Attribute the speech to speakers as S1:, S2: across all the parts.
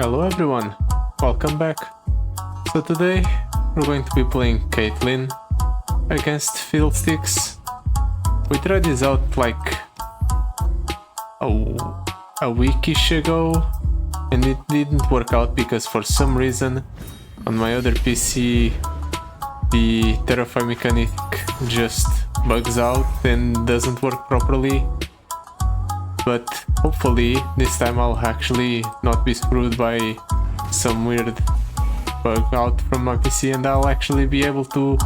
S1: Hello everyone, welcome back. So today we're going to be playing Caitlyn against Fiddlesticks. We tried this out like a weekish ago and it didn't work out because for some reason on my other PC the Terrafy mechanic just bugs out and doesn't work properly. But hopefully this time I'll actually not be screwed by some weird bug out from my PC and I'll actually be able to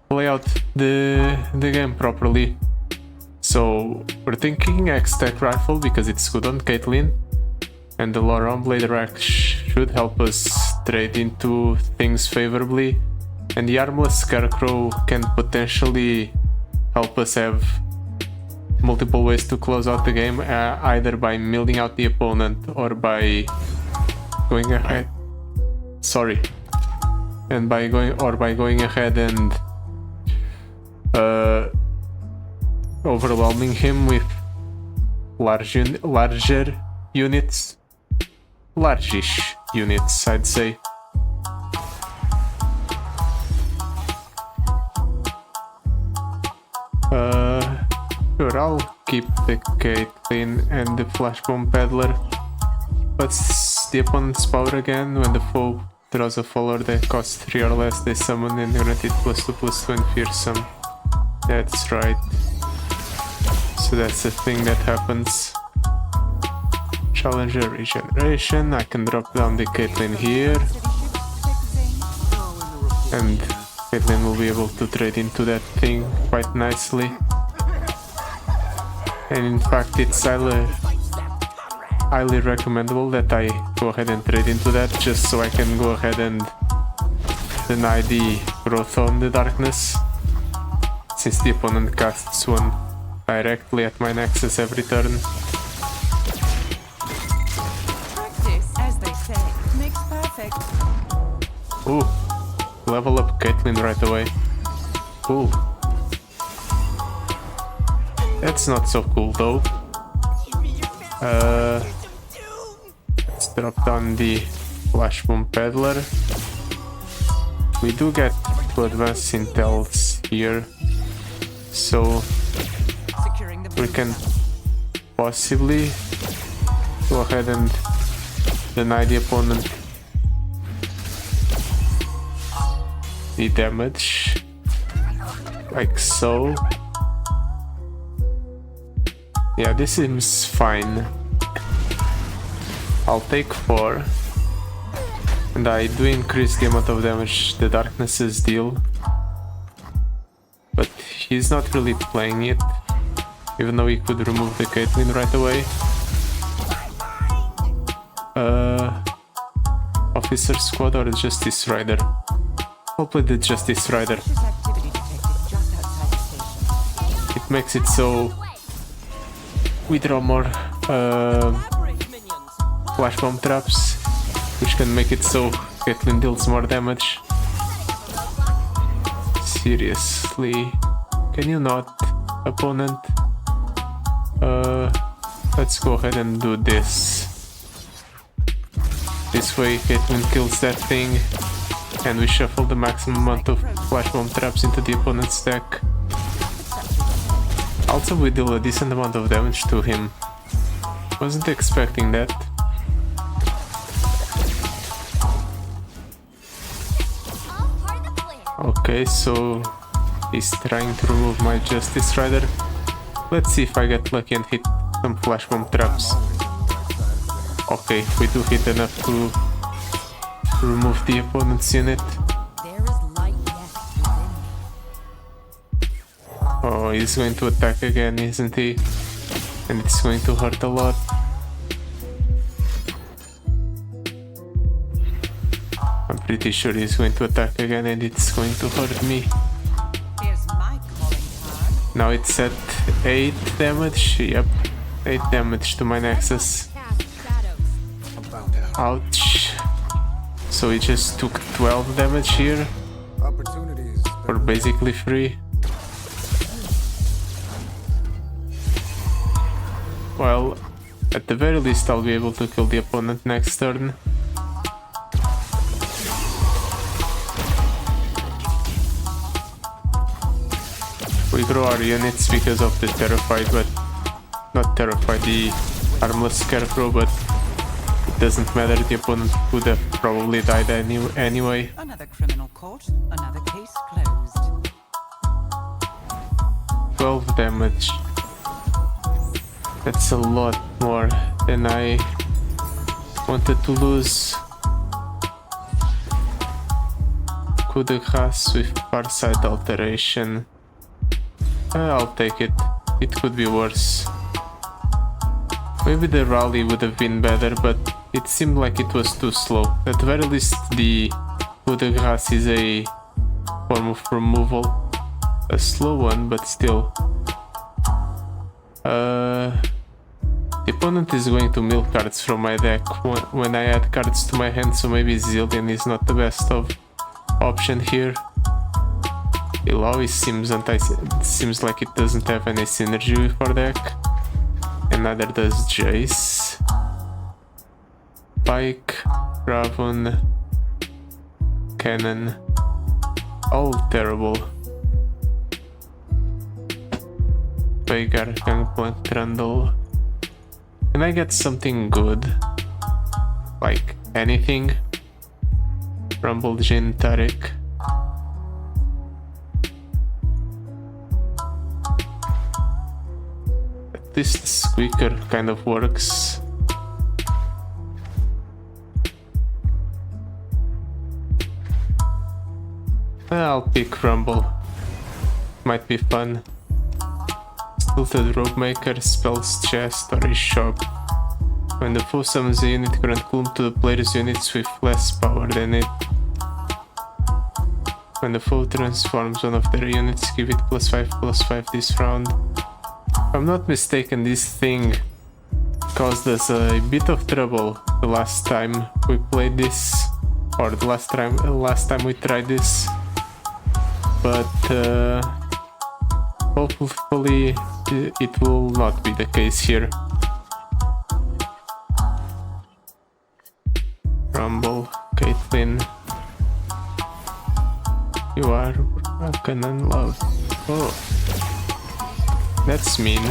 S1: play out the game properly. So we're thinking X-Tech Rifle because it's good on Caitlyn, and the Laurent Blade Rack should help us trade into things favorably, and the Armless Scarecrow can potentially help us have multiple ways to close out the game, either by milling out the opponent or by going ahead. By going ahead and overwhelming him with larger units, largish units, I'd say. Sure, I'll keep the Caitlyn and the Flashbomb Peddler. What's the opponent's power again? When the foe draws a follower that costs 3 or less, they summon and guaranteed +2/+2 and fearsome. That's right. So that's the thing that happens. Challenger regeneration. I can drop down the Caitlyn here. And Caitlyn will be able to trade into that thing quite nicely. And in fact it's highly recommendable that I go ahead and trade into that, just so I can go ahead and deny the growth on the darkness, since the opponent casts one directly at my nexus every turn.
S2: Practice, as they say, makes perfect.
S1: Ooh, level up Caitlyn right away. Cool. That's not so cool though. Let's drop down the Flashbomb Peddler. We do get to advanced intels here, so we can possibly go ahead and deny the opponent the damage, like so. Yeah, this seems fine. I'll take 4, and I do increase the amount of damage the darknesses deal, but he's not really playing it, even though he could remove the Caitlyn right away. Officer Squad or Justice Rider? I'll play the Justice Rider. It makes it so we draw more Flashbomb traps, which can make it so Caitlyn deals more damage. Seriously, can you not, opponent? Let's go ahead and do this. This way Caitlyn kills that thing, and we shuffle the maximum amount of Flashbomb traps into the opponent's deck. Also, we deal a decent amount of damage to him. Wasn't expecting that. Okay, so he's trying to remove my Justice Rider. Let's see if I get lucky and hit some Flashbomb traps. Okay, we do hit enough to remove the opponent's unit. Oh, he's going to attack again, isn't he? And it's going to hurt a lot. I'm pretty sure he's going to attack again and it's going to hurt me. Now it's at 8 damage. Yep, 8 damage to my nexus. Ouch. So he just took 12 damage here. For basically free. Well, At the very least, I'll be able to kill the opponent next turn. We grow our units because of the Terrified, but not Terrified, the Armless Scarecrow, but it doesn't matter, the opponent would have probably died anyway.
S2: Another criminal caught, another case closed.
S1: 12 damage. That's a lot more than I wanted to lose. Coup de grâce with Farsight Alteration. I'll take it. It could be worse. Maybe the rally would have been better, but it seemed like it was too slow. At the very least, the coup de grâce is a form of removal. A slow one, but still. The opponent is going to mill cards from my deck when I add cards to my hand, so maybe Zillion is not the best of option here. It always seems like it doesn't have any synergy with our deck, and neither does Jace. Pike, Ravon, Cannon, all terrible. Veigar, Gangplank, Trundle. Can I get something good? Like anything? Rumble, Jin, Tarek. At least the Squeaker kind of works. I'll pick Rumble. Might be fun. Tilted Rope Maker, Spells Chest, or a Shop. When the foe summons a unit, grant Gloom to the player's units with less power than it. When the foe transforms one of their units, give it +5/+5 this round. If I'm not mistaken, this thing caused us a bit of trouble the last time we played this, or the last time we tried this. But hopefully it will not be the case here. Rumble, Caitlyn. You are broken and loved. Oh, that's mean.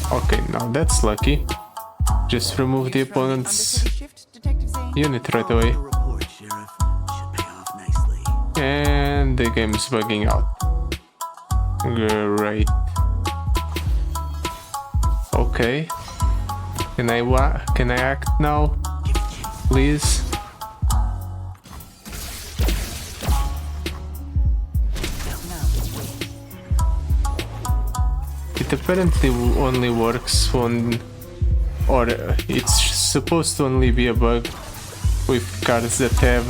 S1: Okay, now that's lucky. Just remove the opponent's unit right away. And the game's bugging out. Great. Okay. Can I act now? Please? It apparently only works on, or it's supposed to only be a bug with cards that have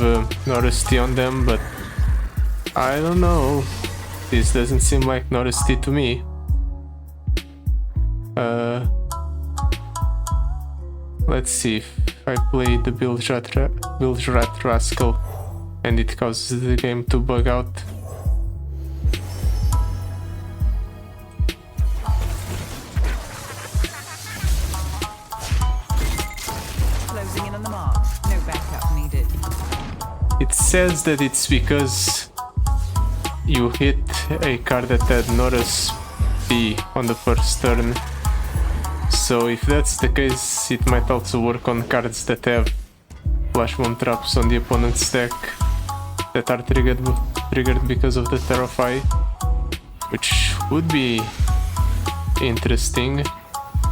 S1: Norusty on them, but I don't know. This doesn't seem like Norusty to me. Let's see if I play the Bilgerat Rascal and it causes the game to bug out.
S2: Closing in on the mark. No backup needed.
S1: It says that it's because you hit a card that had Norus P on the first turn. So if that's the case, it might also work on cards that have Flash Bomb traps on the opponent's deck that are triggered because of the Terrify, which would be interesting,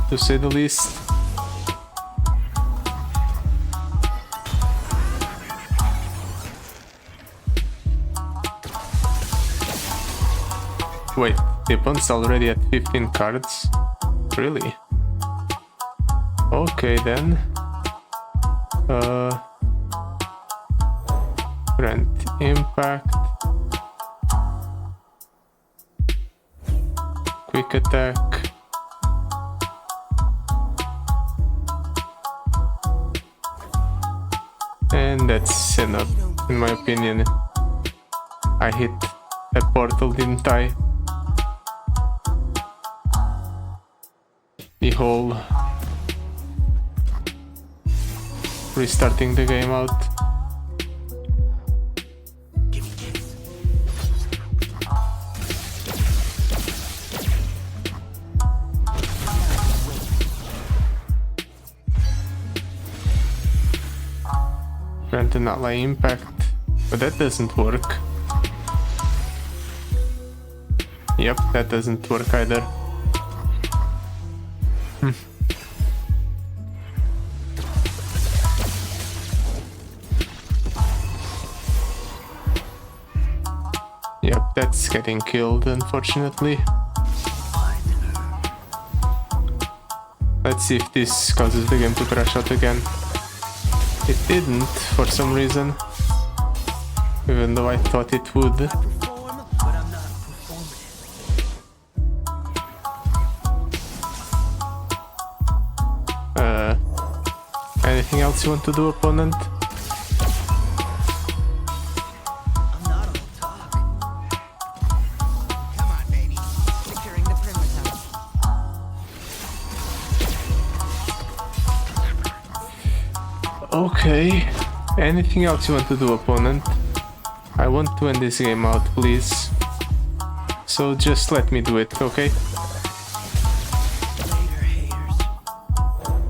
S1: to say the least. Wait, the opponent's already at 15 cards? Really? Okay then. Grant Impact. Quick Attack. And that's enough, in my opinion. I hit a portal, didn't I? the whole restarting the game out. Grant an ally impact, but that doesn't work. Yep, that doesn't work either. Yep, that's getting killed, unfortunately. Let's see if this causes the game to crash out again. It didn't, for some reason, even though I thought it would. Anything else you want to do, opponent? Okay, anything else you want to do, opponent? I want to end this game out, please. So just let me do it, okay?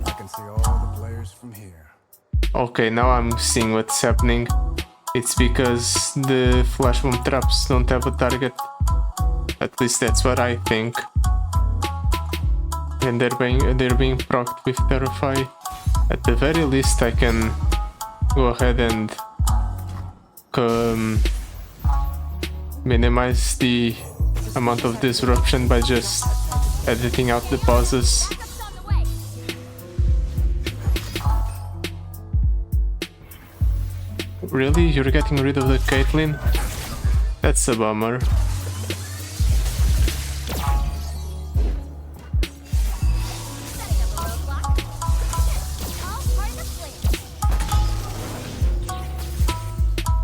S3: I can see all the players from here.
S1: Okay, now I'm seeing what's happening. It's because the flash bomb traps don't have a target. At least that's what I think. And they're being procced with Terrify. At the very least, I can go ahead and minimize the amount of disruption by just editing out the pauses. Really? You're getting rid of the Caitlyn? That's a bummer.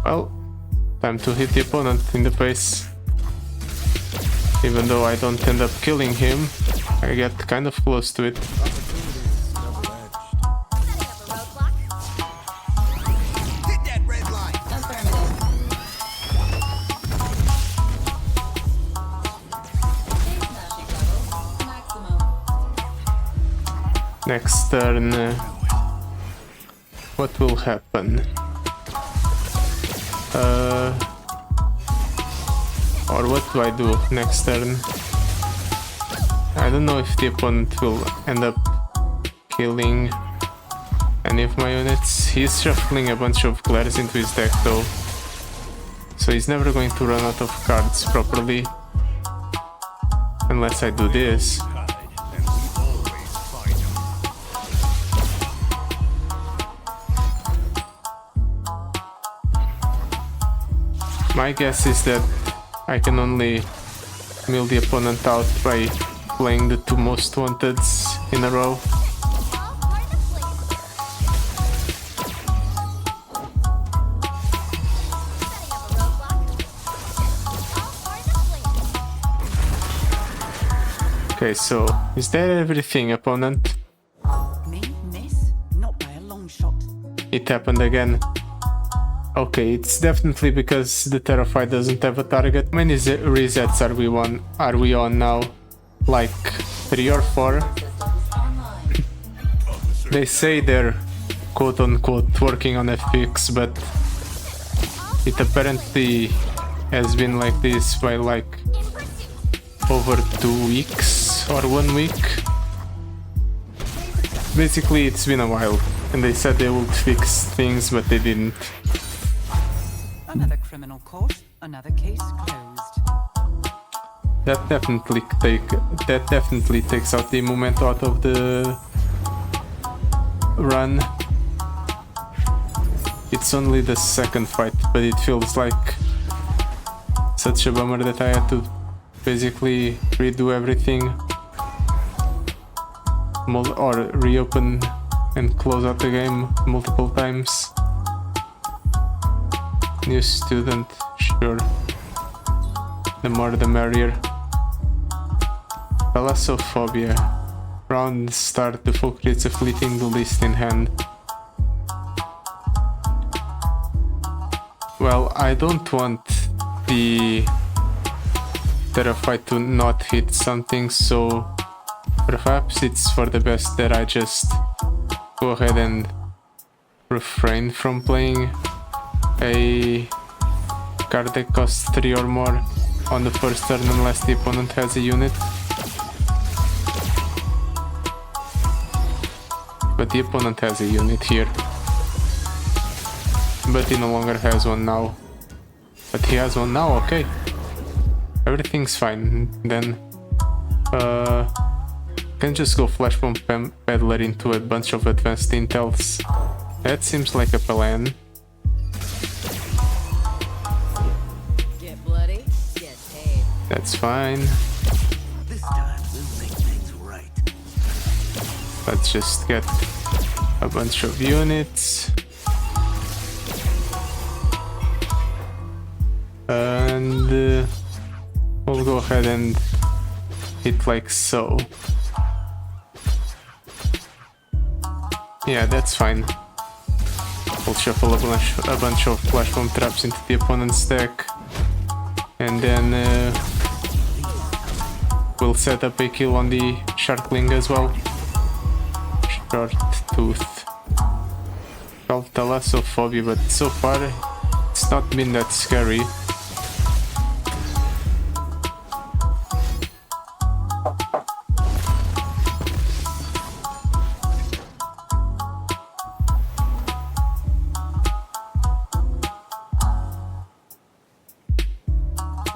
S1: Well, time to hit the opponent in the face. Even though I don't end up killing him, I get kind of close to it. Next turn, what will happen? Or what do I do next turn? I don't know if the opponent will end up killing any of my units. He's shuffling a bunch of glares into his deck though, so he's never going to run out of cards properly. Unless I do this. My guess is that I can only mill the opponent out by playing the two most wanteds in a row. Okay, so is that everything, opponent?
S2: Me, miss? Not by a long shot.
S1: It happened again. Okay, it's definitely because the Terrify doesn't have a target. How many resets are we on now? Like 3 or 4? They say they're quote-unquote working on a fix, but it apparently has been like this by like over 2 weeks or 1 week. Basically, it's been a while, and they said they would fix things, but they didn't.
S2: Another criminal court, another case closed.
S1: That definitely takes out the moment out of the run. It's only the second fight, but it feels like such a bummer that I had to basically redo everything or reopen and close out the game multiple times. New student, sure. The more the merrier. Thalassophobia. round start, the foe creates a fleeting list in hand. Well, I don't want the Terrify to not hit something, so perhaps it's for the best that I just go ahead and refrain from playing a card that costs 3 or more on the first turn unless the opponent has a unit. But the opponent has a unit here. But he no longer has one now. But he has one now, okay. Everything's fine. Then can just go Flashbomb Peddler into a bunch of advanced intels. That seems like a plan.
S4: Get bloody, get paid.
S1: That's fine.
S5: This time we'll make things right.
S1: Let's just get a bunch of units. And we'll go ahead and hit like so. Yeah, that's fine. We'll shuffle a bunch of flash bomb traps into the opponent's deck, and then we'll set up a kill on the Sharkling as well. Short Tooth. Felt Thalassophobia, but so far it's not been that scary.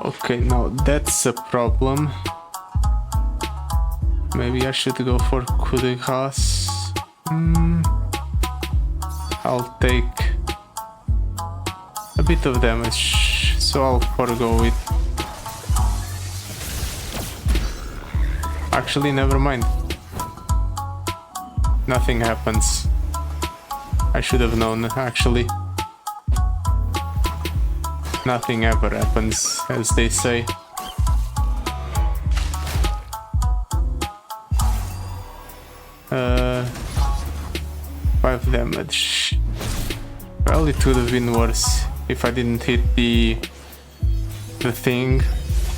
S1: Okay, now that's a problem. Maybe I should go for coup de grace. I'll take a bit of damage, so I'll forego it. Actually, never mind. Nothing happens. I should have known, actually. Nothing ever happens, as they say. Uh, 5 damage. Well, it would have been worse if I didn't hit the thing.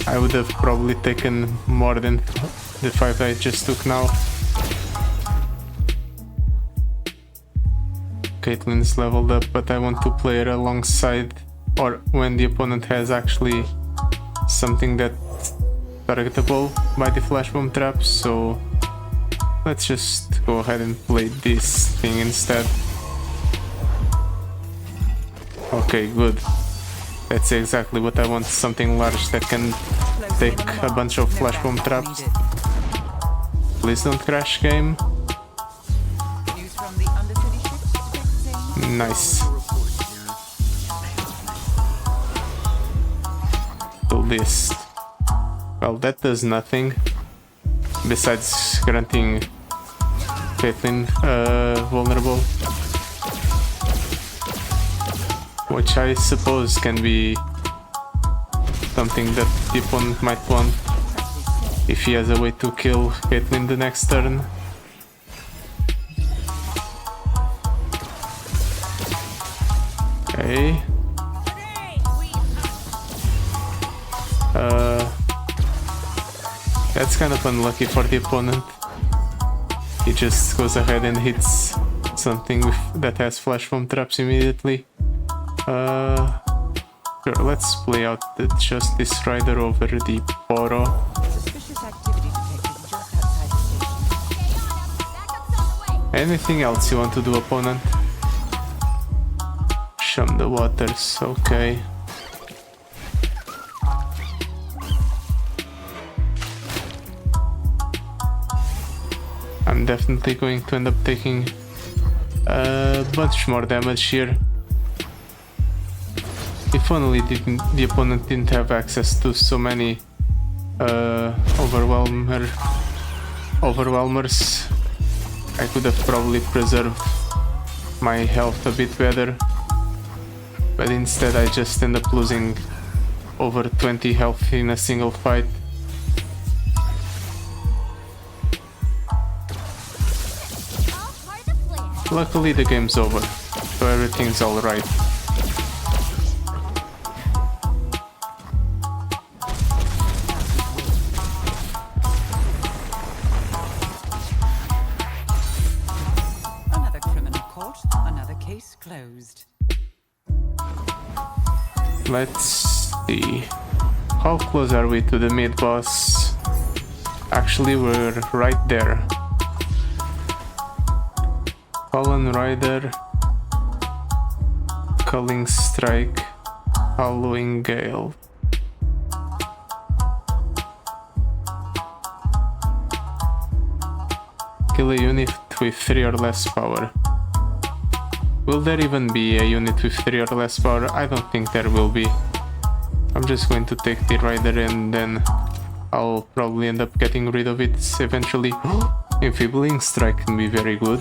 S1: I would have probably taken more than the 5 I just took now. Caitlyn's leveled up, but I want to play her alongside, or when the opponent has actually something that's targetable by the flash bomb trap, so let's just go ahead and play this thing instead. Okay, good. That's exactly what I want, something large that can take a bunch of flash bomb traps. Please don't crash, game.
S2: News from the Undercity ship.
S1: Nice. List. Well, that does nothing besides granting Caitlyn vulnerable, which I suppose can be something that the opponent might want if he has a way to kill Caitlyn the next turn. Okay. That's kind of unlucky for the opponent. He just goes ahead and hits something that has flash bomb traps immediately. Sure, let's play out the Justice Rider over the Poro.
S2: Suspicious activity detected just outside the station.
S1: Anything else you want to do, opponent? Shun the waters, okay. I'm definitely going to end up taking a bunch more damage here. If only the opponent didn't have access to so many overwhelmers, I could have probably preserved my health a bit better. But instead I just end up losing over 20 health in a single fight. Luckily the game's over, so everything's alright.
S2: Another criminal court, another case closed.
S1: Let's see. How close are we to the mid boss? Actually, we're right there. Fallen Rider, Culling Strike, Howling Gale. Kill a unit with 3 or less power. Will there even be a unit with 3 or less power? I don't think there will be. I'm just going to take the Rider and then I'll probably end up getting rid of it eventually. Enfeebling Strike can be very good.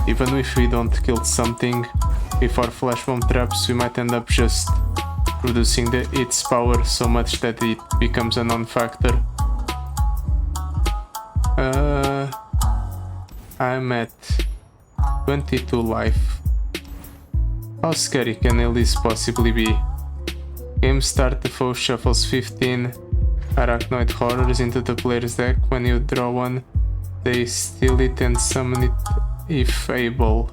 S1: Even if we don't kill something with our flash bomb traps, we might end up just reducing its power so much that it becomes a non-factor. I'm at 22 life. How scary can Elise possibly be? Game start, the foe shuffles 15 arachnoid horrors into the player's deck. When you draw one, they steal it and summon it if able.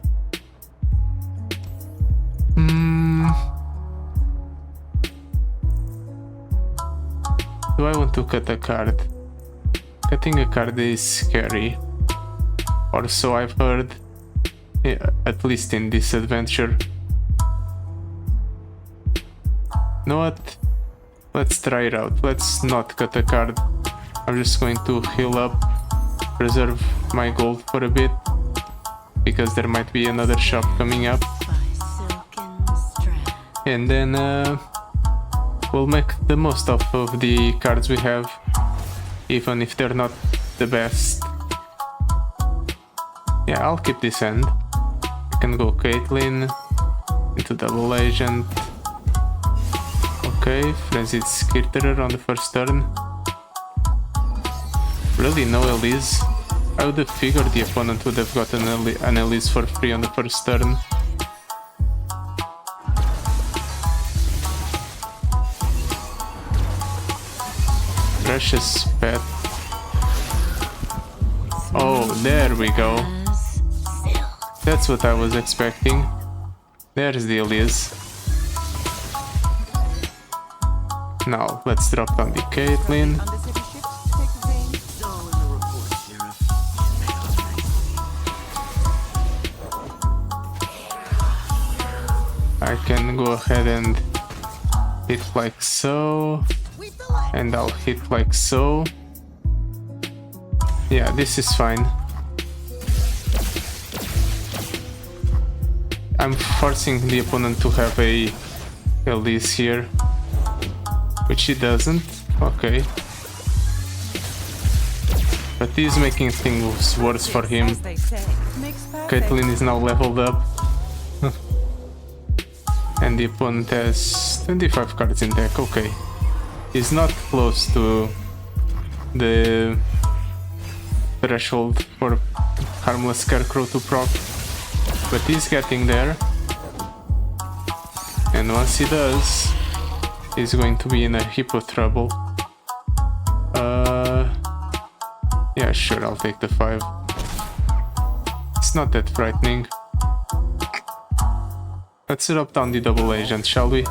S1: Do I want to cut a card? Cutting a card is scary. Or so I've heard, at least in this adventure. You know what? Let's try it out. Let's not cut a card. I'm just going to heal up, preserve my gold for a bit, because there might be another shop coming up. And then we'll make the most of the cards we have, even if they're not the best. Yeah, I'll keep this end. I can go Caitlyn into double agent. Okay, Frenzied Skirterer on the first turn. Really, no Elise? I would have figured the opponent would have gotten an Elise for free on the first turn. Precious Pet. Oh, there we go. That's what I was expecting. There's the Elise. Now, let's drop down the Caitlyn.
S2: Undercity ships take vein.
S5: It's all in the report, Sheriff.
S1: I can go ahead and hit like so. And I'll hit like so. Yeah, this is fine. I'm forcing the opponent to have a Elise here, which he doesn't. Okay. But he's making things worse for him.
S2: As they say, makes perfect.
S1: Caitlyn is now leveled up. And the opponent has 25 cards in deck. Okay. He's not close to the threshold for Harmless Scarecrow to proc, but he's getting there. And once he does, he's going to be in a heap of trouble. Yeah, sure, I'll take the 5. It's not that frightening. Let's drop down the double agent, shall we?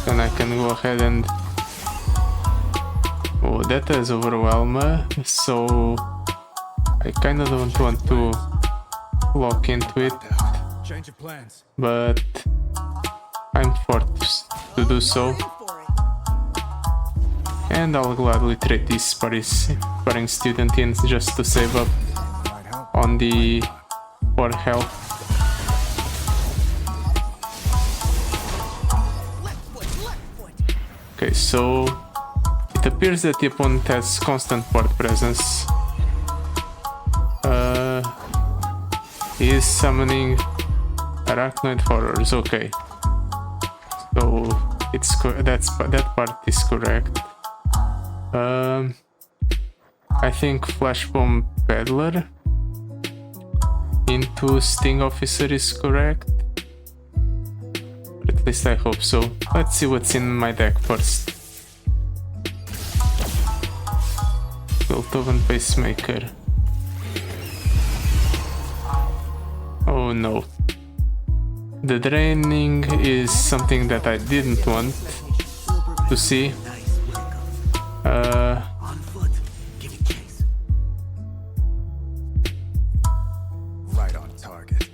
S1: Then I can go ahead and... Oh, that has Overwhelmer, so I kinda don't want to lock into it,
S3: Change of plans.
S1: but I'm forced to do so. And I'll gladly trade this sparring student in just to save up
S3: Might help.
S1: on the 4 health. Okay, so it appears that the opponent has constant board presence. He is summoning Arachnoid Horrors. Okay, so that part is correct. I think Flash Bomb Peddler into Sting Officer is correct. Or at least I hope so. Let's see what's in my deck first. Beethoven Pacemaker. Oh no. The draining is something that I didn't want to see.
S5: On foot. Giving chase.
S3: Right on target.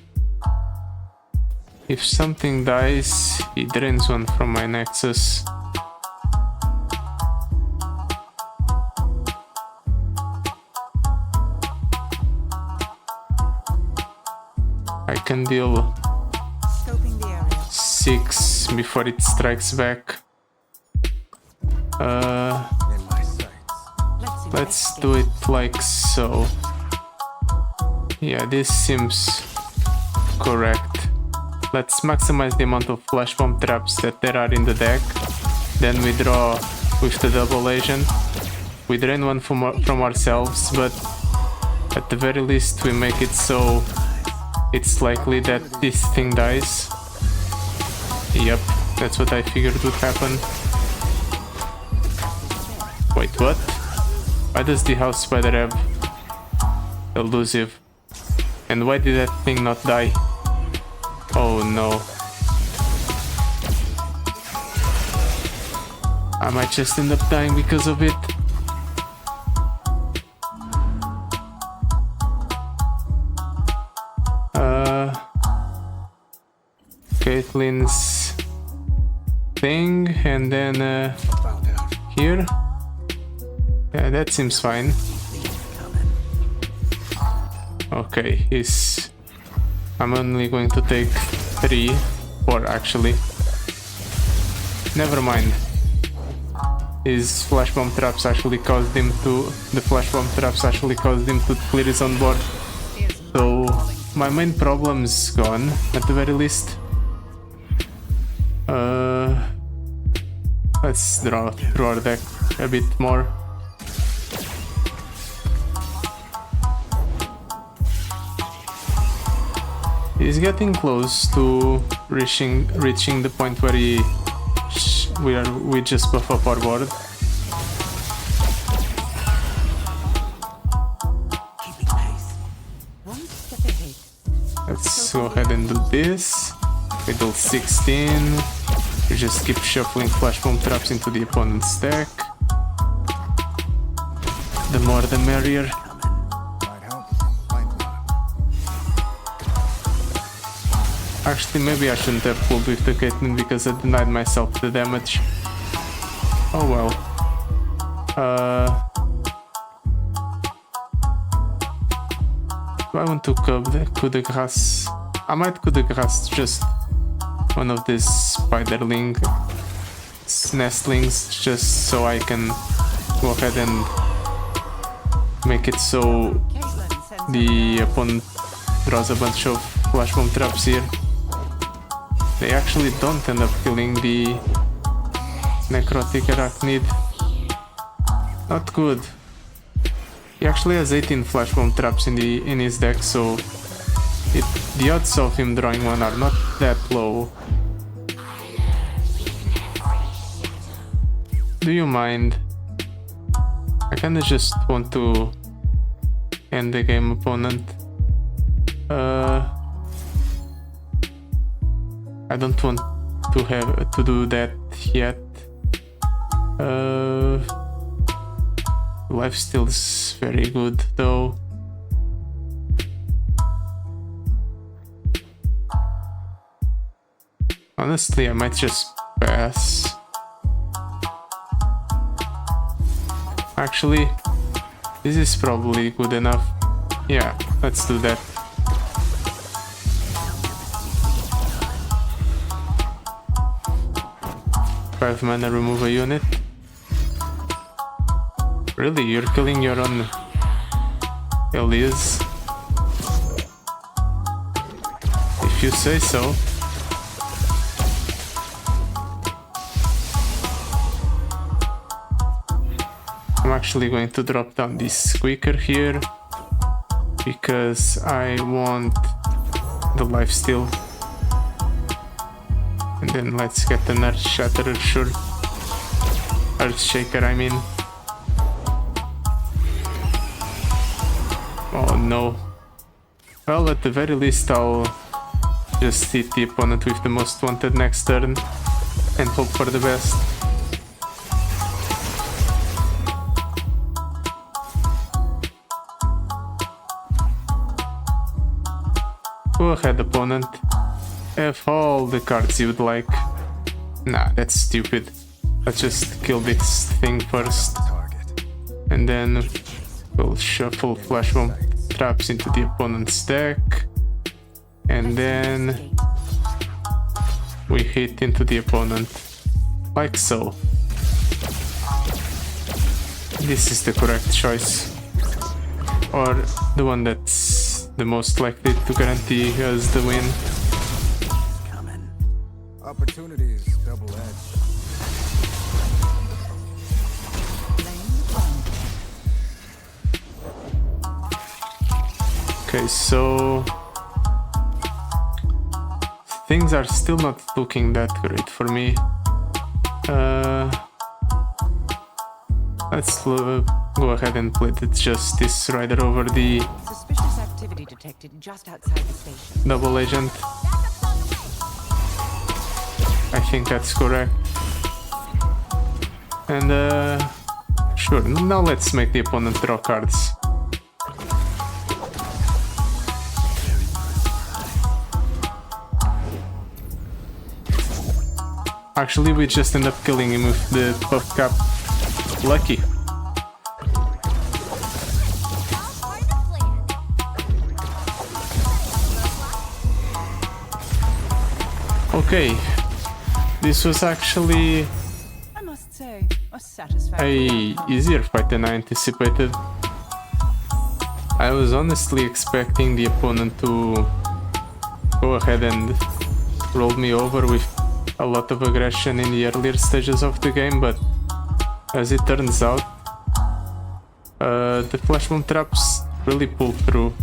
S1: If something dies, he drains one from my Nexus. I can deal
S2: Scoping the area.
S1: 6 before it strikes back.
S3: In my sights.
S1: Let's do it like so. Yeah, this seems correct. Let's maximize the amount of flash bomb traps that there are in the deck. Then we draw with the double agent. We drain one from ourselves, but at the very least we make it so it's likely that this thing dies. Yep, that's what I figured would happen. Wait, what? Why does the house spider have elusive? And why did that thing not die? Oh no. I might just end up dying because of it. Caitlyn's thing, and then
S3: Found out.
S1: here. Yeah, that seems fine. Okay, I'm only going to take 4 actually. Never mind. His flash bomb traps actually caused him to. The flash bomb traps actually caused him to clear his own board. So my main problem's gone at the very least. Let's draw through our deck a bit more. He's getting close to reaching the point where we just buff up our board.
S5: Keeping pace.
S2: One step ahead.
S1: Let's go ahead and do this. Middle 16. We just keep shuffling flash bomb traps into the opponent's deck. The more the merrier.
S3: Might help. Find one.
S1: Actually, maybe I shouldn't have pulled with the Caitlyn because I denied myself the damage. Oh well. Do I want to coup de grace? I might coup de grace just one of these spiderling nestlings just so I can go ahead and make it so
S2: Caitlyn sends
S1: the opponent draws a bunch of flash bomb traps here. They actually don't end up killing the necrotic arachnid. Not good. He actually has 18 flash bomb traps in his deck, so the odds of him drawing one are not that low. Do you mind? I kinda just want to end the game, opponent. I don't want to do that yet. Lifesteal is very good though. Honestly, I might just pass. Actually, this is probably good enough. Yeah, let's do that. Five mana, remove a unit. Really, you're killing your own Elise? If you say so. I'm actually going to drop down this squeaker here because I want the lifesteal. And then let's get an Earth Shatterer, sure. Earth Shaker, I mean. Oh no. Well, at the very least I'll just hit the opponent with the most wanted next turn and hope for the best. Go ahead, opponent. Have all the cards you would like. Nah, that's stupid. Let's just kill this thing first.
S3: Target.
S1: And then we'll shuffle Flash Bomb traps into the opponent's deck. And then we hit into the opponent. Like so. This is the correct choice. Or the one that's the most likely to guarantee us the win.
S5: Coming.
S3: Opportunities double-edged.
S1: Okay, so things are still not looking that great for me. Let's go ahead and play the Justice Rider over the
S2: Suspicious activity detected just outside the station.
S1: Double Agent. I think that's correct. And sure, now let's make the opponent draw cards. Actually, we just end up killing him with the buff cap. Lucky. Okay, this was actually
S2: I must say, a satisfactory
S1: a easier fight than I anticipated. I was honestly expecting the opponent to go ahead and roll me over with a lot of aggression in the earlier stages of the game, but as it turns out, the Flash Bomb traps really pulled through.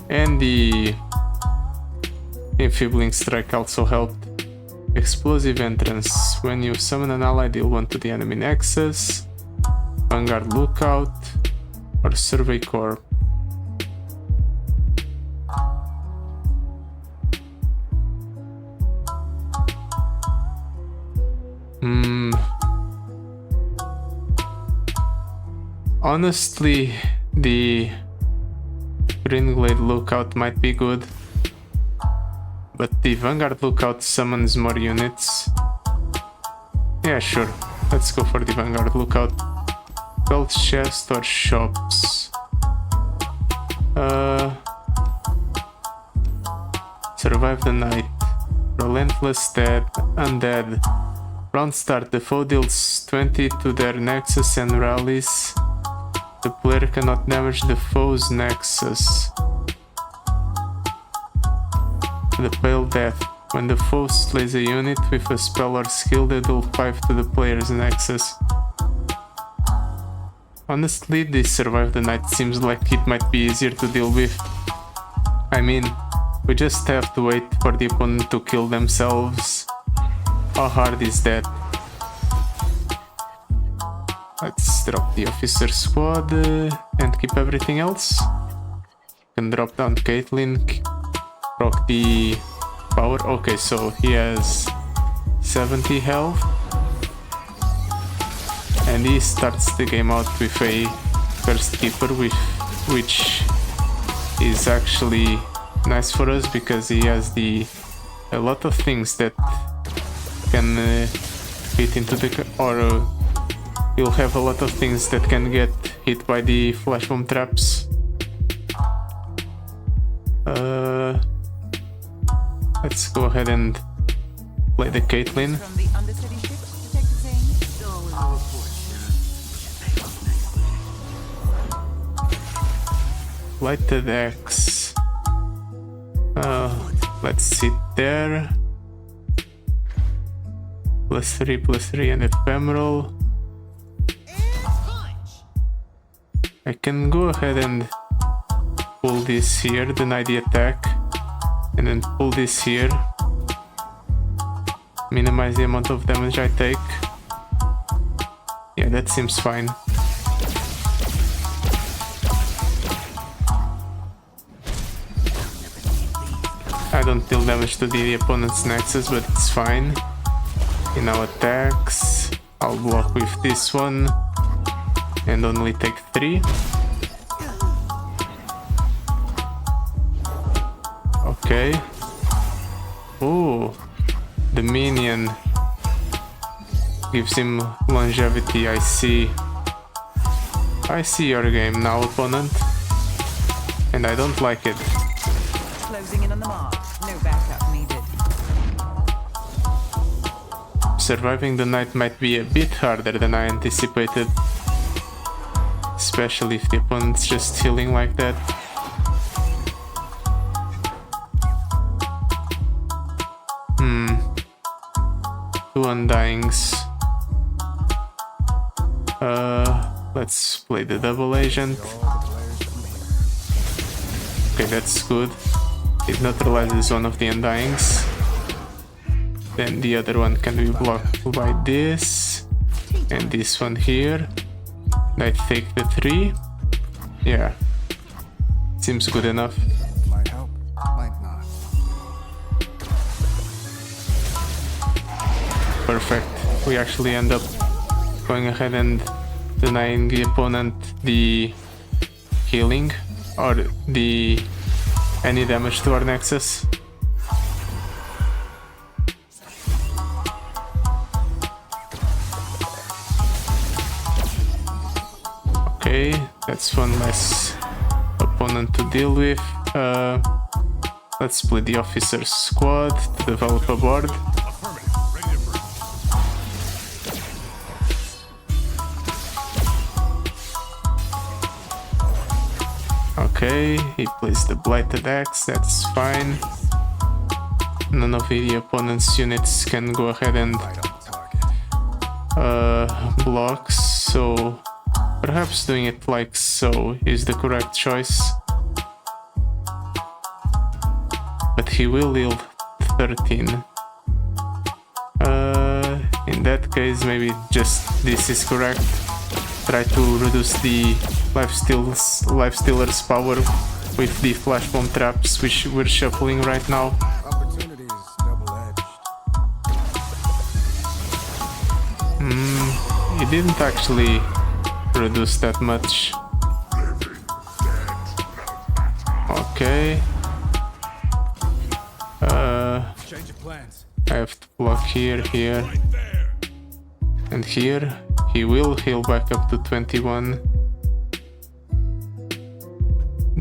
S1: And the Enfeebling Strike also helped. Explosive Entrance. When you summon an ally, deal 1 to the enemy nexus. Vanguard Lookout. Or Survey Corps. Honestly, the Green Glade Lookout might be good, but the Vanguard Lookout summons more units. Yeah, sure. Let's go for the Vanguard Lookout. Belt chest or shops? Survive the night. Relentless Dead. Undead. Round start. The foe deals 20 to their nexus and rallies. The player cannot damage the foe's nexus. The Pale Death. When the foe slays a unit with a spell or skill, they deal 5 to the player's nexus. Honestly, this Survive the Night seems like it might be easier to deal with. I mean, we just have to wait for the opponent to kill themselves. How hard is that? Let's drop the officer squad and keep everything else. Can drop down Caitlyn, proc the power. Okay, so he has 70 health. And he starts the game out with a First Keeper, which is actually nice for us because he has a lot of things that can hit into the... or he'll have a lot of things that can get hit by the Flash Bomb traps. Let's go ahead and play the Caitlyn.
S2: from the understudy ship, Detective Zane.
S5: It's all in the report, Sheriff. Should pay off nicely.
S1: Lighted X. Let's sit there. +3/+3 and ephemeral. I can go ahead and pull this here, deny the attack, and then pull this here, minimize the amount of damage I take. Yeah, that seems fine. I don't deal damage to the opponent's nexus, but it's fine. He now attacks. I'll block with this one and only take 3. Okay. Ooh, the minion gives him longevity. I see your game now, opponent, and I don't like it.
S2: Closing in on the mark. No backup needed.
S1: Surviving the night might be a bit harder than I anticipated, especially if the opponent's just healing like that. Two Undyings. Let's play the double agent. Okay, that's good. It neutralizes one of the Undyings. Then the other one can be blocked by this. And this one here. I take the 3. Yeah. Seems good enough.
S3: Might help, might not.
S1: Perfect. We actually end up going ahead and denying the opponent the healing or the any damage to our nexus. Okay, that's one less opponent to deal with. Let's split the officer's squad to develop a board. Okay, he plays the Blighted Axe, that's fine. None of the opponent's units can go ahead and block, so perhaps doing it like so is the correct choice. But he will heal 13. In that case, maybe just this is correct. Try to reduce the lifestealer's power with the flash bomb traps, which we're shuffling right now.
S3: Opportunities double-edged.
S1: It didn't actually reduce that much. Okay.
S3: Change of plans.
S1: I have to block here, here, and here. He will heal back up to 21.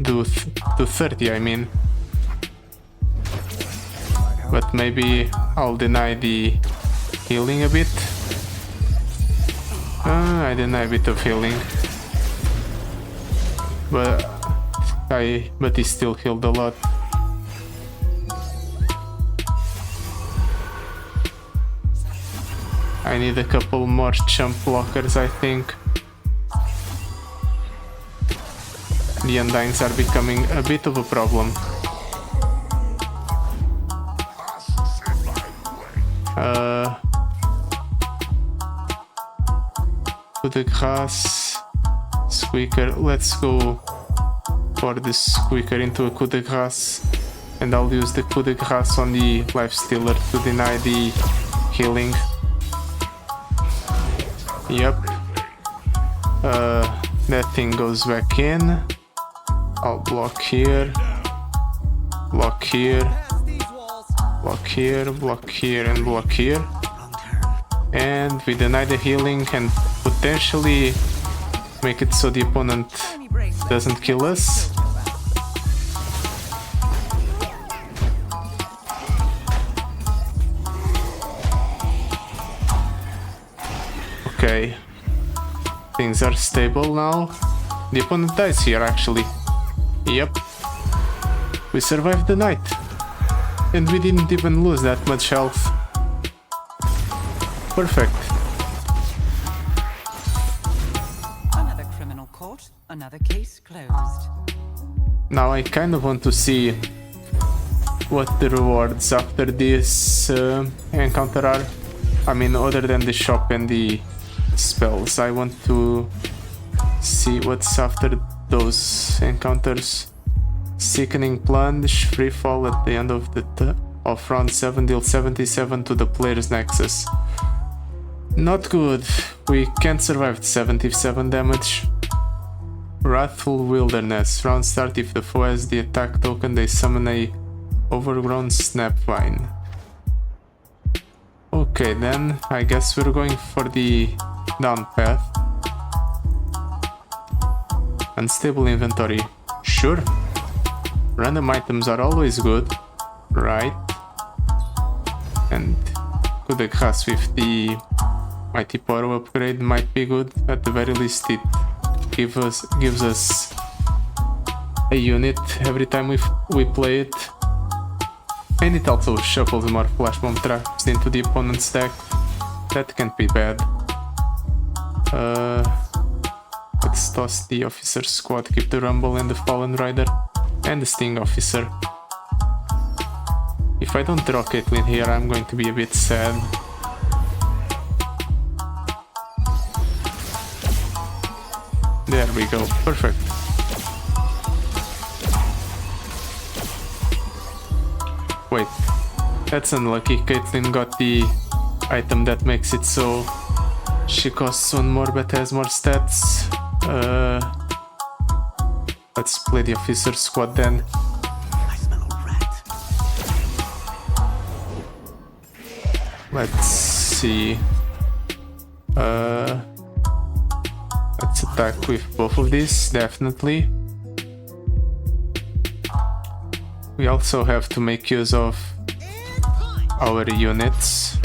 S1: To 30, I mean. But maybe I'll deny the healing a bit. I deny a bit of healing. But he still healed a lot. I need a couple more chump blockers, I think. The Undyings are becoming a bit of a problem. Coup de grâce, Squeaker. Let's go for the Squeaker into a coup de grâce, and I'll use the coup de grâce on the lifestealer to deny the healing. Yep. That thing goes back in. I'll block here. Block here. Block here, block here, and block here. And we deny the healing and potentially make it so the opponent doesn't kill us. Okay, things are stable now. The opponent dies here actually. Yep. We survived the night. And we didn't even lose that much health. Perfect.
S2: Another criminal caught, another case closed.
S1: Now I kind of want to see what the rewards after this encounter are. I mean, other than the shop and the spells, I want to see what's after those encounters. Sickening Plunge, free fall at the end of of round 7, deal 77 to the player's nexus. Not good. We can't survive 77 damage. Wrathful Wilderness. Round start, if the foe has the attack token, they summon a overgrown snapvine. Okay, then I guess we're going for the down path. Unstable inventory. Sure. Random items are always good, right? And coup de grace with the mighty power upgrade might be good. At the very least, it gives us a unit every time we play it. And it also shuffles more flash bomb traps into the opponent's deck. That can't be bad. Let's toss the officer squad, keep the rumble and the fallen rider and the sting officer. If I don't draw Caitlyn here, I'm going to be a bit sad. There we go, perfect. Wait, that's unlucky. Caitlyn got the item that makes it so she costs 1 more but has more stats. Let's play the officer squad then.
S5: I smell a rat.
S1: Let's see. Let's attack with both of these, definitely. We also have to make use of our units.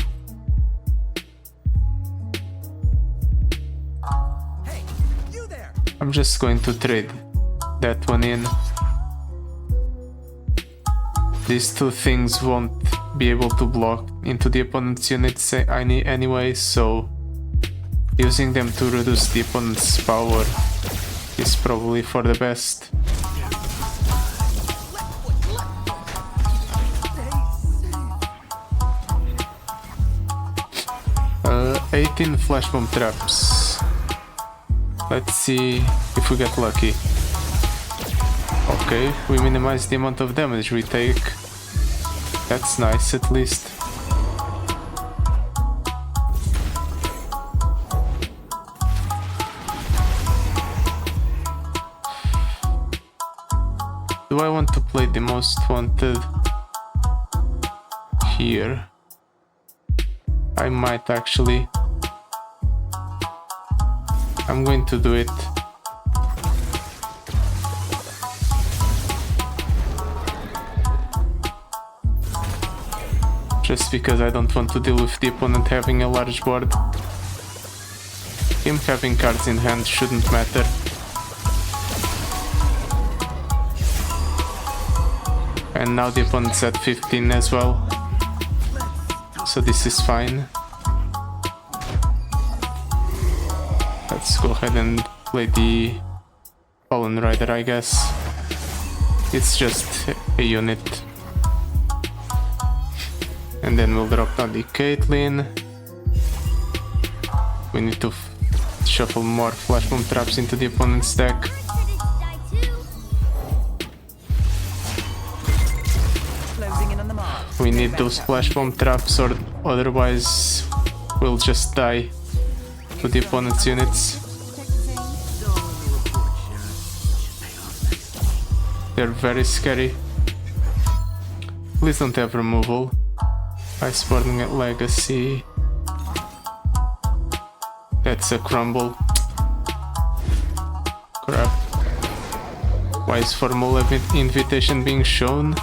S1: I'm just going to trade that one in. These two things won't be able to block into the opponent's units anyway, so using them to reduce the opponent's power is probably for the best. 18 flash bomb traps. Let's see if we get lucky. Okay, we minimize the amount of damage we take. That's nice, at least. Do I want to play the most wanted here? I might actually. I'm going to do it. Just because I don't want to deal with the opponent having a large board. Him having cards in hand shouldn't matter. And now the opponent's at 15 as well. So this is fine. Let's go ahead and play the Fallen Rider, I guess. It's just a unit. And then we'll drop down the Caitlyn. We need to shuffle more flash bomb traps into the opponent's deck.
S2: Closing in on the mark.
S1: We need those flash bomb traps, or otherwise we'll just die to the opponent's units. They're very scary. Please don't have removal. Iceborne at Legacy. That's a crumble. Crap. Why is formal invitation being shown?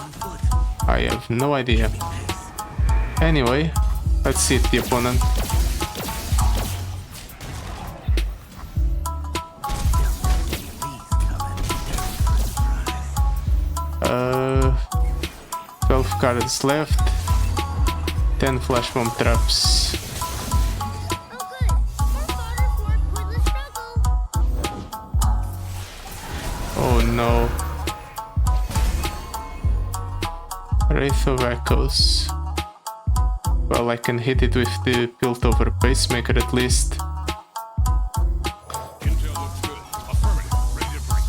S1: I have no idea. Anyway, let's see the opponent. Uh, 12 cards left. 10 flash bomb traps. no. Wraith of Echoes. Well, I can hit it with the Piltover Pacemaker at least.
S3: Intel looks good. Affirmative. Ready to break.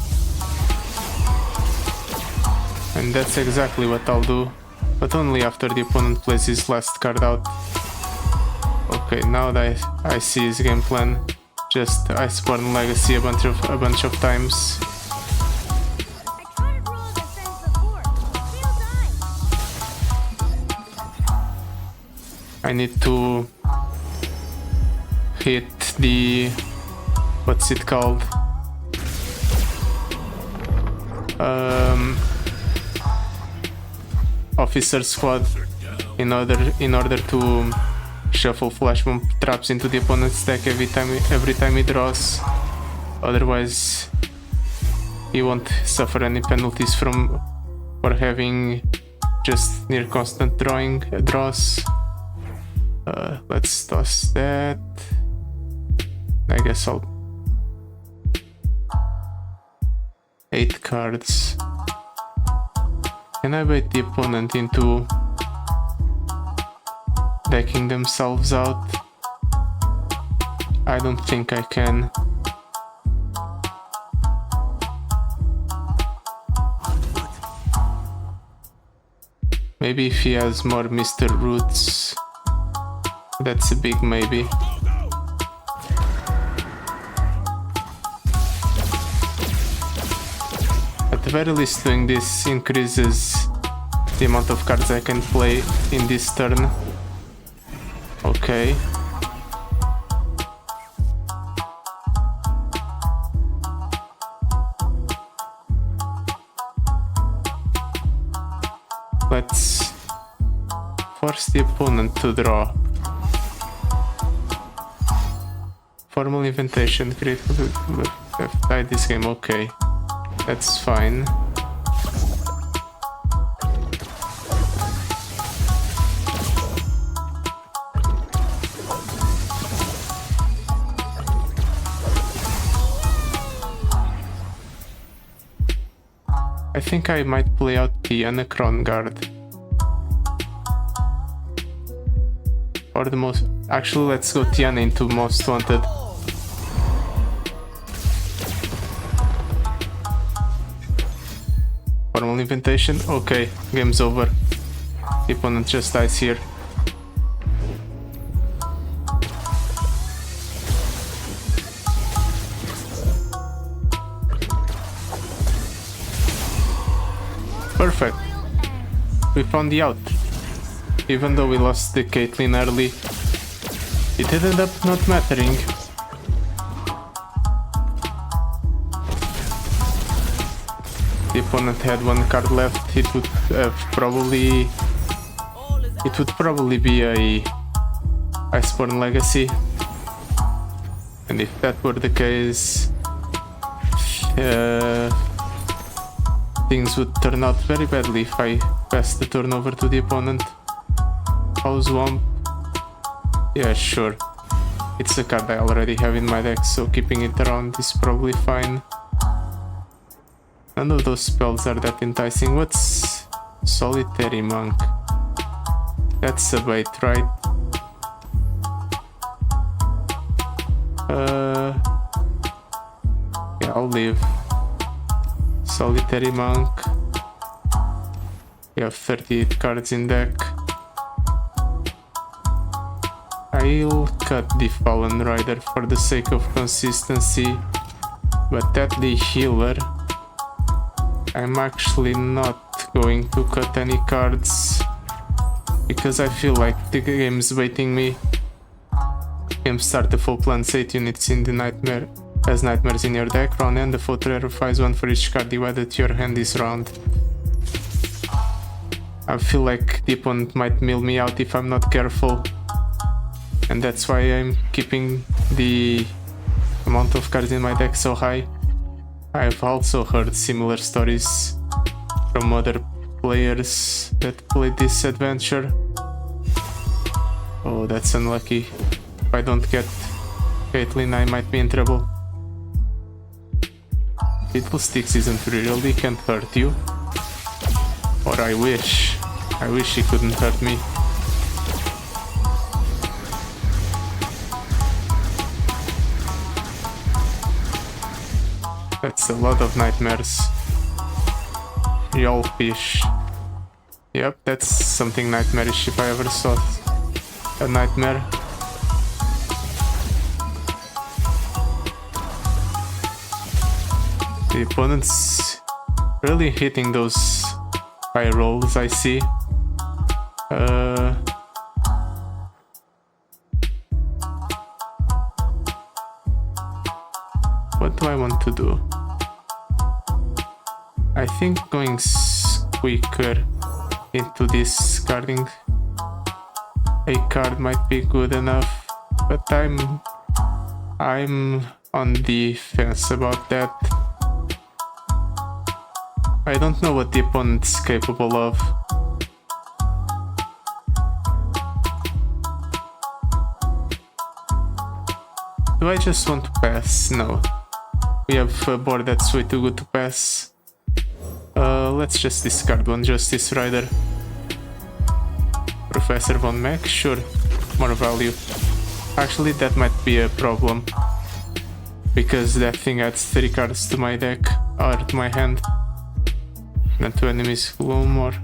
S1: And that's exactly what I'll do. But only after the opponent plays his last card out. Okay, now that I see his game plan. Just Iceborne Legacy a bunch of times.
S6: I tried to roll the fence before. Feels nice.
S1: I need to hit the... what's it called? Officer Squad in order to shuffle flash bomb traps into the opponent's deck every time he draws. Otherwise, he won't suffer any penalties for having just near constant draws. Let's toss that. I guess I'll 8 cards. Can I bait the opponent into decking themselves out? I don't think I can. Maybe if he has more Mr. Roots. That's a big maybe. At the very least, doing this increases the amount of cards I can play in this turn. Okay. Let's force the opponent to draw. Formal invitation, create die this game, okay. That's fine. I think I might play out the Anachron Guard. Or the most... Actually, let's go Tiana into Most Wanted. Formal invitation? Okay, game's over. The opponent just dies here. Perfect. We found the out. Even though we lost the Caitlyn early, it ended up not mattering. The opponent had 1 card left. It would probably be a Iceborne Legacy, and if that were the case, things would turn out very badly if I passed the turn over to the opponent. House Womp. Yeah, sure. It's a card I already have in my deck, so keeping it around is probably fine. None of those spells are that enticing. What's Solitary Monk? That's a bait, right? Yeah, I'll leave. Solitary Monk. We have 38 cards in deck. I'll cut the Fallen Rider for the sake of consistency, but at the healer, I'm actually not going to cut any cards because I feel like the game's baiting me. Game start the full plants 8 units in the nightmare as nightmares in your deck. Round end, the foe terrifies 1 for each card you added to your hand this round. I feel like the opponent might mill me out if I'm not careful, and that's why I'm keeping the amount of cards in my deck so high. I've also heard similar stories from other players that played this adventure. Oh, that's unlucky. If I don't get Caitlyn, I might be in trouble. Fiddlesticks isn't real, he can't hurt you. Or I wish. I wish he couldn't hurt me. That's a lot of nightmares. Real fish. Yep, that's something nightmarish if I ever saw a nightmare. The opponent's really hitting those high rolls, I see. What do I want to do? I think going quicker into discarding a card might be good enough, but I'm on the fence about that. I don't know what the opponent's capable of. Do I just want to pass? No. We have a board that's way too good to pass. Let's just discard one Justice Rider. Professor Von Mech? Sure. More value. Actually, that might be a problem. Because that thing adds 3 cards to my deck, or to my hand. And to enemies who more.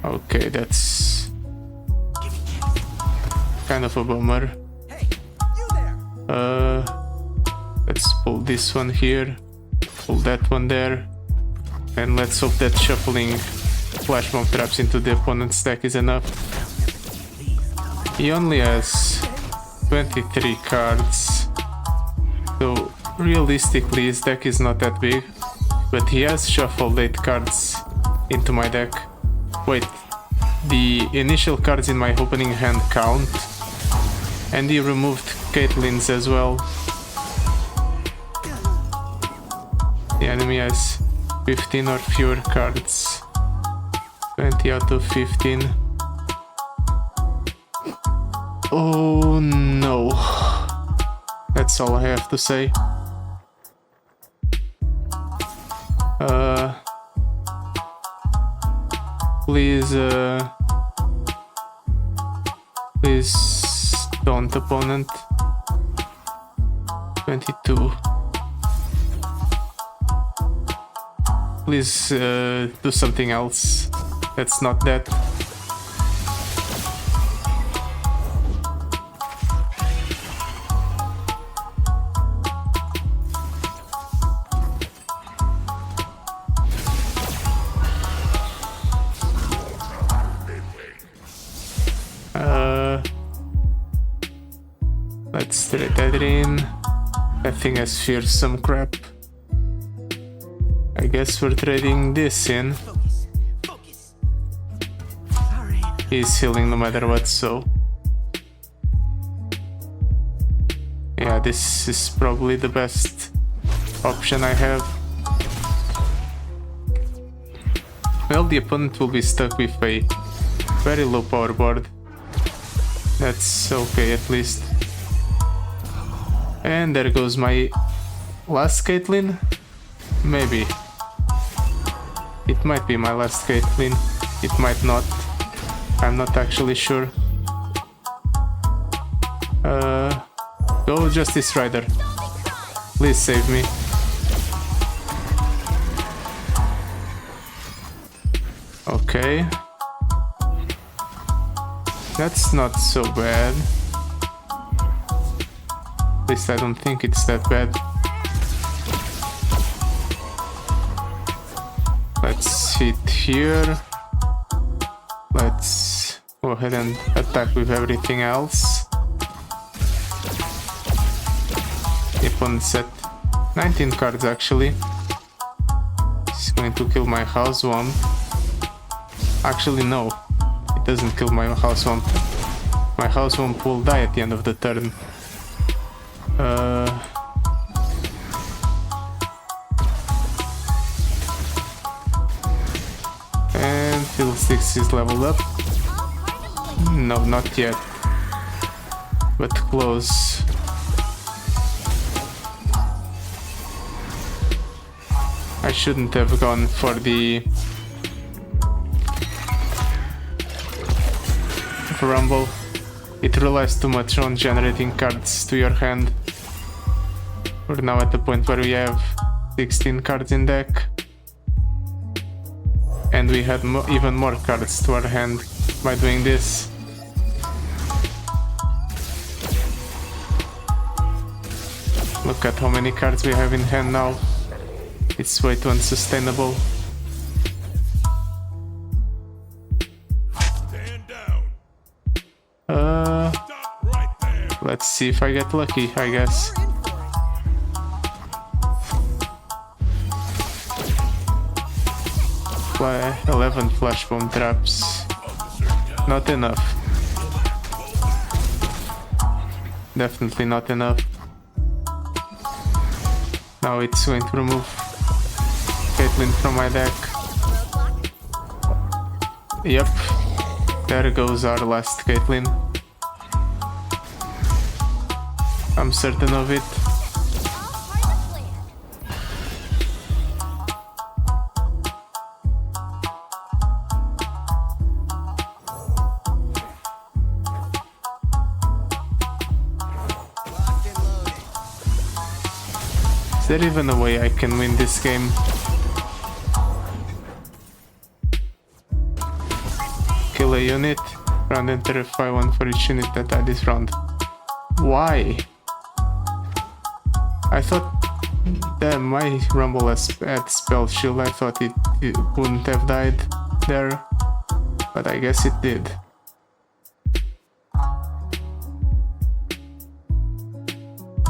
S1: Okay, that's kind of a bummer. Let's pull this one here, pull that one there, and let's hope that shuffling flash bomb traps into the opponent's deck is enough. He only has 23 cards, so realistically his deck is not that big, but he has shuffled 8 cards into my deck. Wait, the initial cards in my opening hand count, and he removed Caitlyn's as well. The enemy has 15 or fewer cards. 20 out of 15. Oh no. That's all I have to say. Please don't, opponent. 22. Please do something else. That's not that. Let's trade that in. That thing has fearsome crap. I guess we're trading this in. He's healing no matter what, so... yeah, this is probably the best option I have. Well, the opponent will be stuck with a very low power board. That's okay at least. And there goes my last Caitlyn? Maybe. It might be my last Caitlyn. It might not. I'm not actually sure. Go Justice Rider. Please save me. Okay. That's not so bad. At least I don't think it's that bad. Let's hit here. Let's go ahead and attack with everything else. The opponent set 19 cards actually. He's going to kill my house womp. Actually no, it doesn't kill my house womp. My house womp will die at the end of the turn. And Fiddlesticks is leveled up. No, not yet. But close. I shouldn't have gone for the Rumble. It relies too much on generating cards to your hand. We're now at the point where we have 16 cards in deck. And we had even more cards to our hand by doing this. Look at how many cards we have in hand now. It's way too unsustainable.
S3: Stand down. Stop right there.
S1: Let's see if I get lucky, I guess. Fly 11 flash bomb traps. Not enough. Definitely not enough. Now it's going to remove Caitlyn from my deck. Yep. There goes our last Caitlyn. I'm certain of it. Is there even a way I can win this game? Kill a unit, round and terrify one for each unit that died this round. Why? I thought that my Rumble had spell shield. I thought it wouldn't have died there, but I guess it did.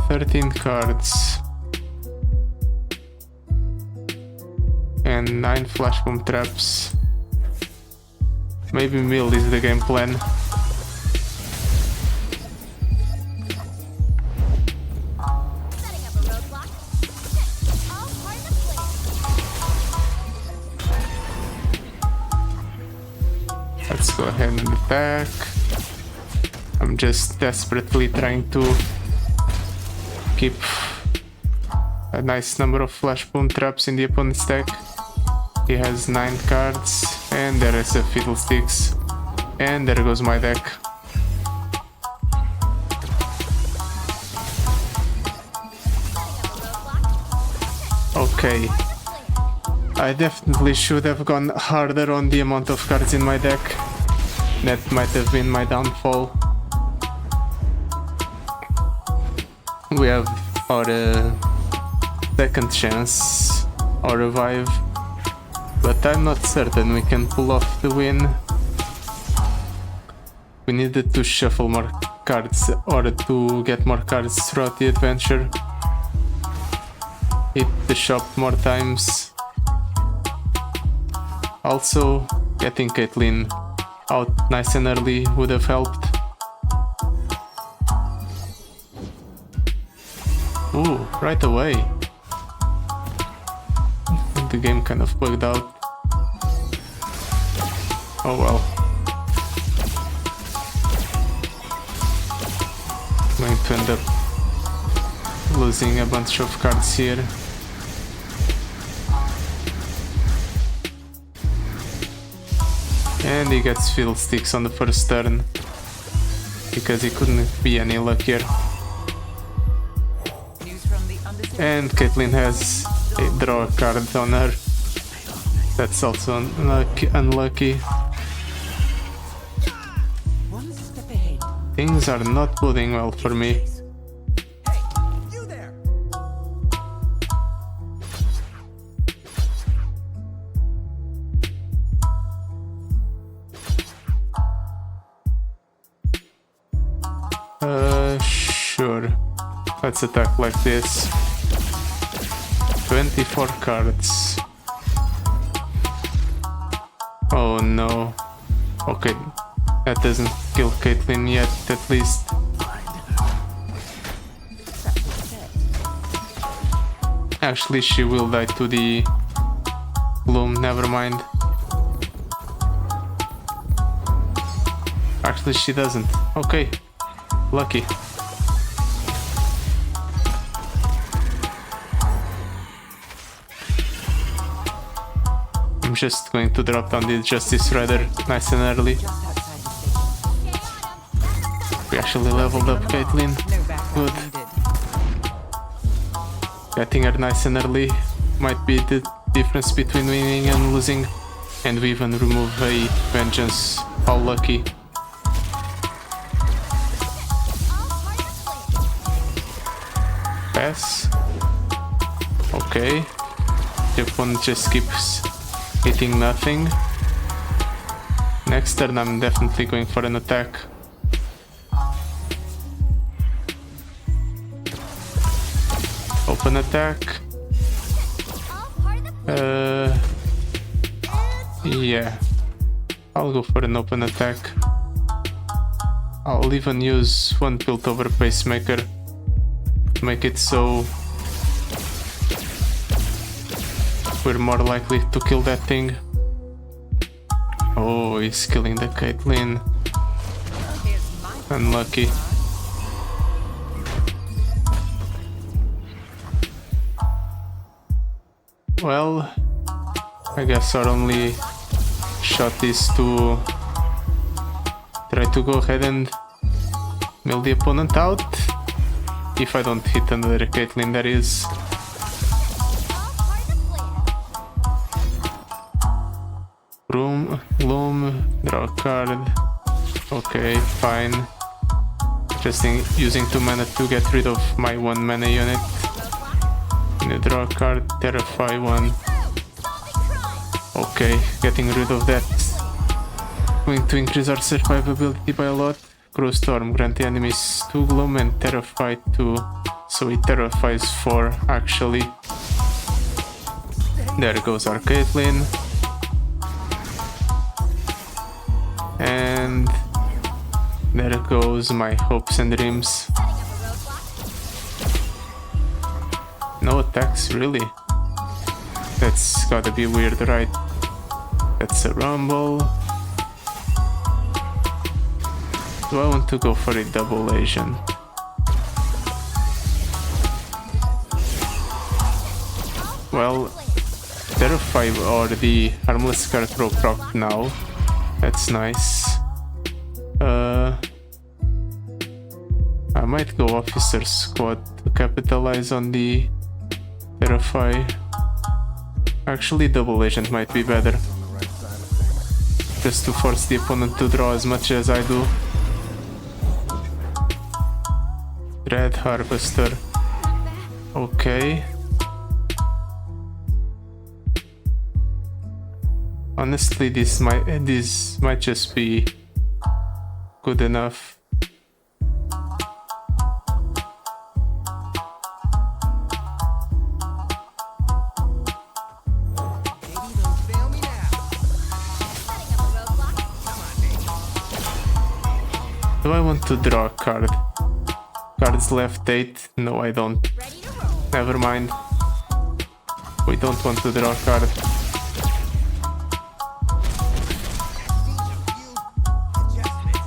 S1: "13 cards and 9 flash bomb traps. Maybe mill is the game plan.
S6: Setting up a roadblock. All part of the plan.
S1: Let's go ahead and attack. I'm just desperately trying to keep a nice number of flash bomb traps in the opponent's deck. He has 9 cards, and there is a Fiddlesticks, and there goes my deck. Okay, I definitely should have gone harder on the amount of cards in my deck. That might have been my downfall. We have our second chance, or revive, but I'm not certain we can pull off the win. We needed to shuffle more cards or to get more cards throughout the adventure. Hit the shop more times. Also, getting Caitlyn out nice and early would have helped. Ooh, right away. The game kind of bugged out. Oh well. Going to end up losing a bunch of cards here. And he gets Fiddlesticks on the first turn, because he couldn't be any luckier.
S2: News from the undersea.
S1: And Caitlyn has a draw card on her. That's also unlucky.
S2: One step ahead.
S1: Things are not boding well for me.
S2: Hey, you there!
S1: Sure. Let's attack like this. 24 cards. Oh no. Okay, that doesn't kill Caitlyn yet, at least. Actually, she will die to the Gloom, never mind. Actually, she doesn't. Okay, lucky. just going to drop down the Justice Rider nice and early. We actually leveled up Caitlyn.
S2: No background
S1: Good.
S2: needed.
S1: Getting her nice and early might be the difference between winning and losing. And we even remove a vengeance. How lucky. Pass. Okay. The opponent just keeps hitting nothing. Next turn I'm definitely going for an attack. Open attack. Yeah. I'll go for an open attack. I'll even use one Piltover Pacemaker. Make it so we're more likely to kill that thing. Oh, he's killing the Caitlyn. Unlucky. Well, I guess our only shot is to try to go ahead and mill the opponent out. If I don't hit another Caitlyn, that is. Gloom, draw a card. Okay, fine. Just using 2 mana to get rid of my 1 mana unit. Draw a card, Terrify 1. Okay, getting rid of that. Going to increase our survivability by a lot. Crow Storm, grant the enemies 2 Gloom and Terrify 2. So it terrifies 4 actually. There goes our Caitlyn. And there goes my hopes and dreams. No attacks, really? That's gotta be weird, right? That's a rumble. Do I want to go for a double Asian? Well, Terrify or the Harmless Scarecrow proc now. That's nice. I might go Officer Squad to capitalize on the Terrify. Actually, Double Agent might be better. Just to force the opponent to draw as much as I do. Dread Harvester. Okay. Honestly, this might just be good enough. Do I want to draw a card? Cards left 8? No, I don't. Never mind. We don't want to draw a card.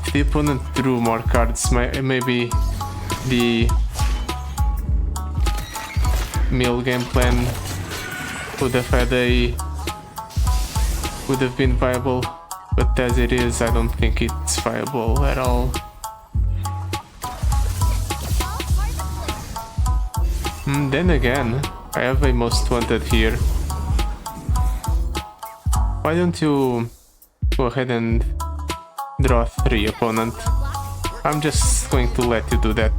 S1: If the opponent drew more cards, maybe the mill game plan would have been viable, but as it is, I don't think it's viable at all. Then again, I have a most wanted here. Why don't you go ahead and draw 3, opponent? I'm just going to let you do that.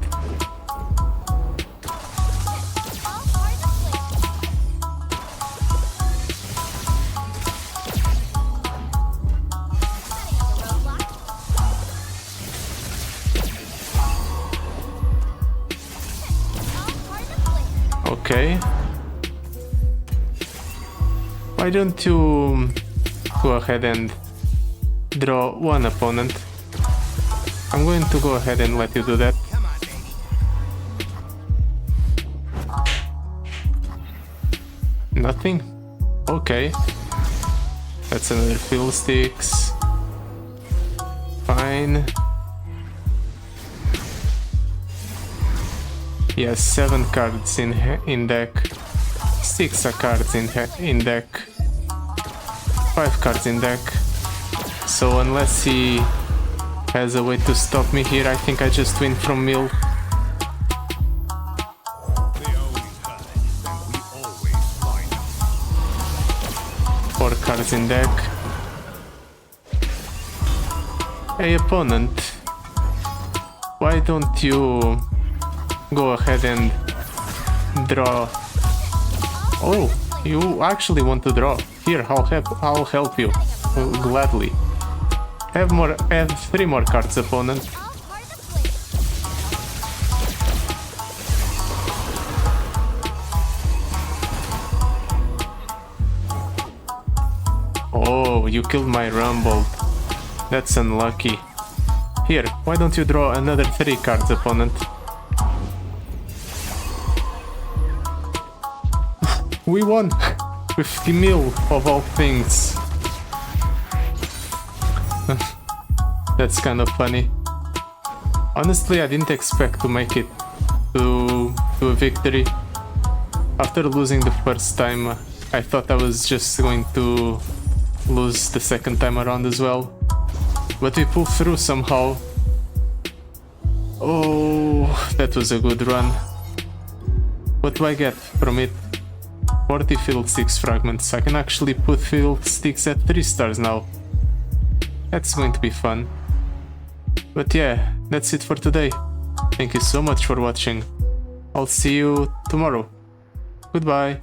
S1: Okay. Why don't you go ahead and draw 1 opponent? I'm going to go ahead and let you do that. Nothing? Okay. That's another Fiddlesticks. Fine. Yes, 7 cards in deck. 6 cards in deck. 5 cards in deck. So unless he has a way to stop me here, I think I just win from mill.
S3: They always hide, and we always find them.
S1: 4 cards in deck. Hey opponent, why don't you go ahead and draw? Oh, you actually want to draw. Here, I'll help you gladly. Have 3 more cards, opponent.
S6: All part of the plan.
S1: Oh, you killed my Rumble. That's unlucky. Here, why don't you draw another 3 cards, opponent? We won! 50 mil of all things. That's kind of funny. Honestly, I didn't expect to make it to a victory. After losing the first time, I thought I was just going to lose the second time around as well. But we pulled through somehow. Oh, that was a good run. What do I get from it? 40 Fiddlesticks fragments. I can actually put Fiddlesticks at 3 stars now. That's going to be fun. But yeah, that's it for today. Thank you so much for watching. I'll see you tomorrow. Goodbye.